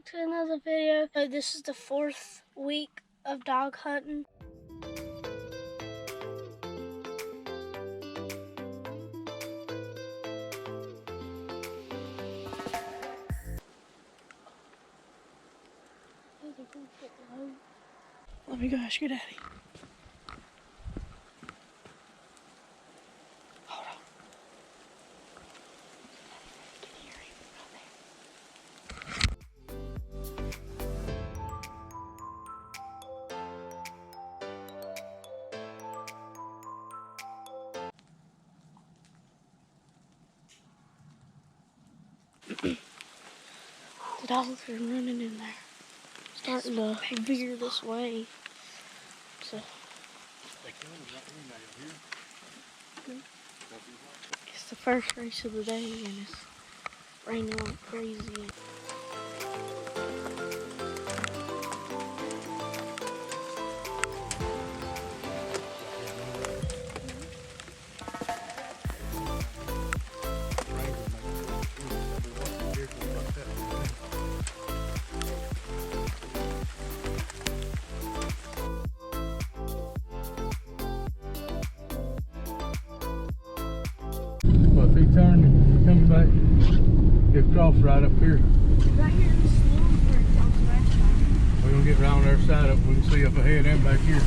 to another video. This is the 4th week of dog hunting. Let me go ask your daddy. Hold on. Can you hear him right there? The dogs are running in there. Starting to veer this way. So it's the first race of the day and it's raining like crazy. Well, if he turned and comes back, he'll cross right up here. Right here in the slums where it goes last time. We're gonna get around their side up. We can see up ahead and back here.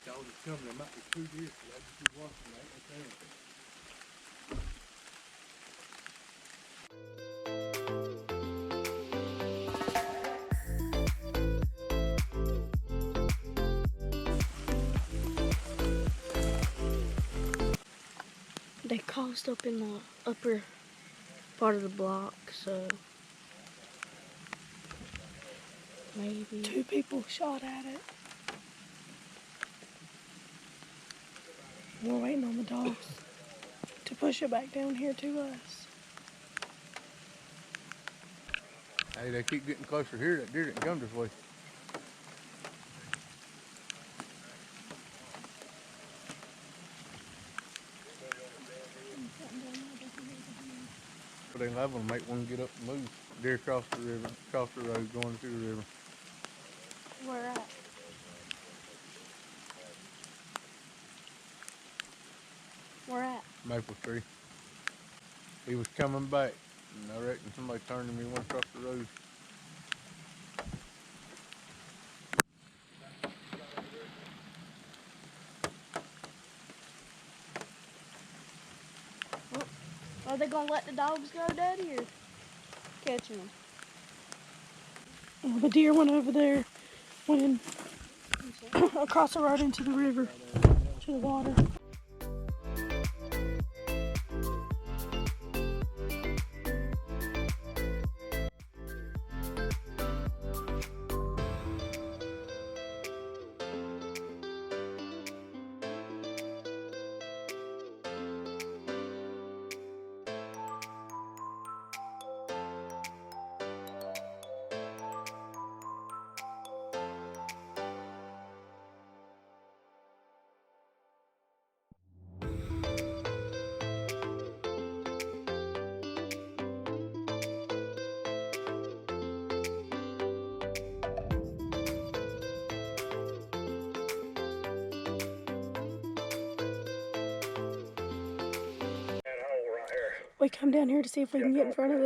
Dogs are coming. There might be 2 deer. So I just keep watching that. They caused up in the upper part of the block, so maybe 2 people shot at it. We're waiting on the dogs to push it back down here to us. Hey, they keep getting closer here. That deer didn't come this way. But they level and make one get up and move. Deer across the river, across the road, going through the river. Where at? Where at? Maple tree. He was coming back, and I reckon somebody turned him. He went across the road. Are they gonna let the dogs go, Daddy, or catching them? Well, the deer went over there, went in across the road into the river, to the water. We come down here to see if we can get in front of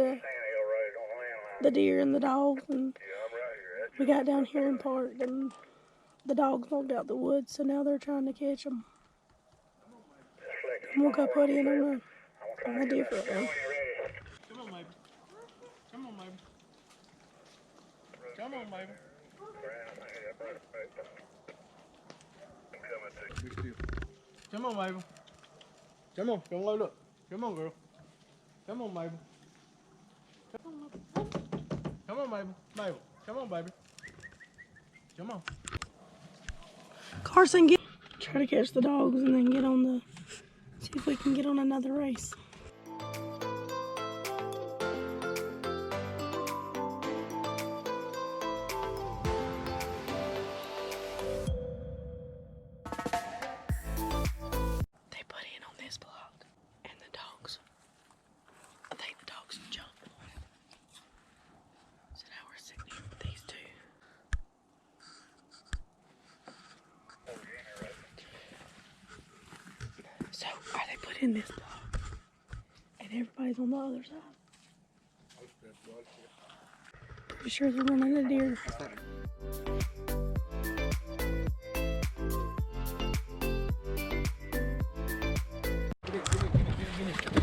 the deer and the dogs, and we got down here and parked, and the dogs walked out the woods, so now they're trying to catch them. And we'll go put in on a different one. Come on, Mabel. Come on, Mabel. Come on, Mabel. Be still. Come on, Mabel. Come on, come load up. Come on, girl. Come on, Mabel. Come on, Mabel. Mabel, come on, baby. Come on. Carson, try to catch the dogs and then get on the, see if we can get on another race. put in this dog. And everybody's on the other side. Pretty sure they're running a deer.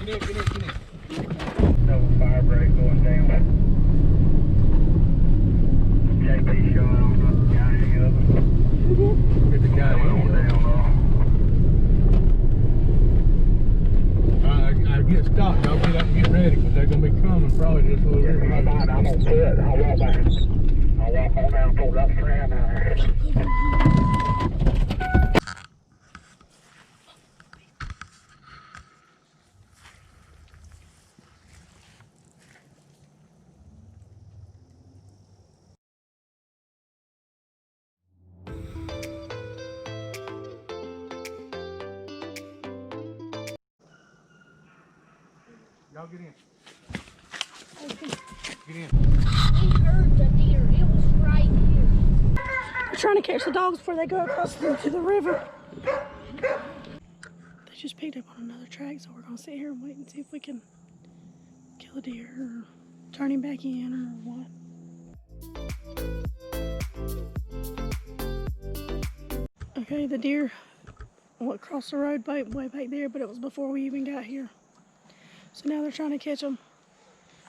Get in. Double fire break going down. JP showing on the guy any of them. Get the guy Going down I get stopped. Y'all get up and get ready because they're going to be coming probably just a little bit. I'm gonna quit. I'll walk back. I'll walk on down toward that strand there. Y'all get in. Get in. We heard the deer. It was right here. We're trying to catch the dogs before they go across into the river. They just picked up on another track, so we're gonna sit here and wait and see if we can kill a deer or turn him back in or what. Okay, the deer went across the road way back there, but it was before we even got here. So now they're trying to catch them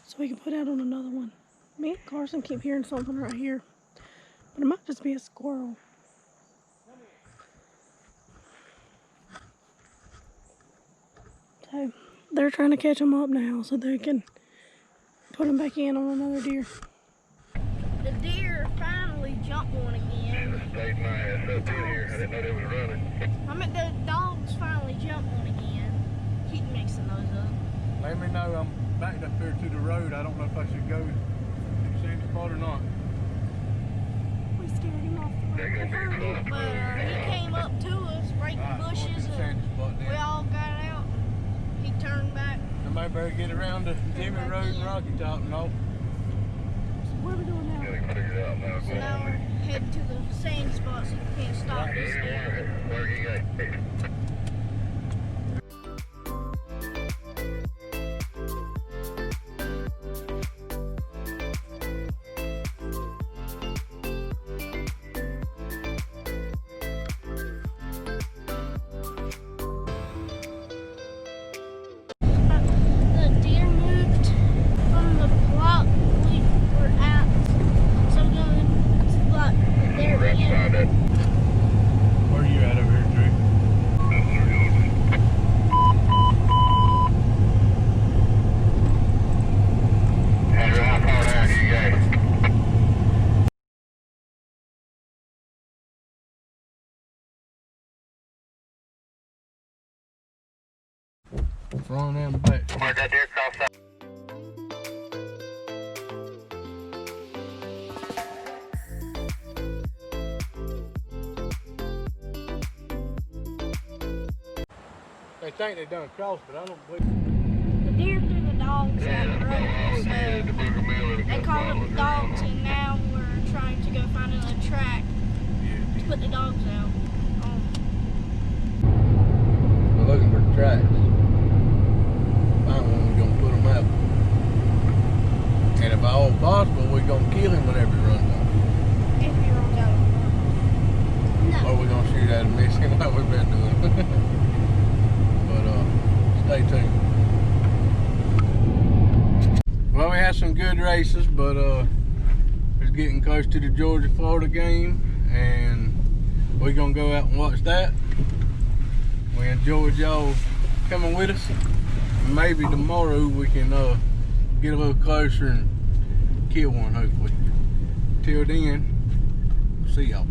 so we can put out on another one. Me and Carson keep hearing something right here, but it might just be a squirrel. So they're trying to catch them up now so they can put them back in on another deer. The deer finally jumped one again. Stayed my ass up in here. I didn't know they was running. I mean, the dogs finally jumped one again. Keep mixing those up. Let me know. I'm backed up there to the road. I don't know if I should go to the same spot or not. We scared him off the road. We heard it, but he came up to us, breaking bushes, and we all got out. He turned back. Somebody better get around the Jimmy Road and Rocky Top and all. What are we doing now? Gotta figure it out now. So now we're heading to the same spot so we can't stop this deer. Where you got? The deer moved from the block we were at, so we're going to the block there again. Where are you at over here, Drew? Andrew, how far down do you go? Front and back. Where'd that deer cross that? They think they done crossed, but I don't believe. The deer threw the dogs out of the road, so they called up the dogs, and now we're trying to go find another track to put the dogs out on. We're looking for the tracks. Find one, we're gonna put them out. And if all possible, we're gonna kill him whenever he runs off. If he runs out of the road. Or we're gonna shoot at him, miss him like we've been doing. But stay tuned. Well, we had some good races, but it's getting close to the Georgia-Florida game, and we're gonna go out and watch that. We enjoyed y'all coming with us. Maybe tomorrow we can get a little closer and kill one, hopefully. Till then, see y'all.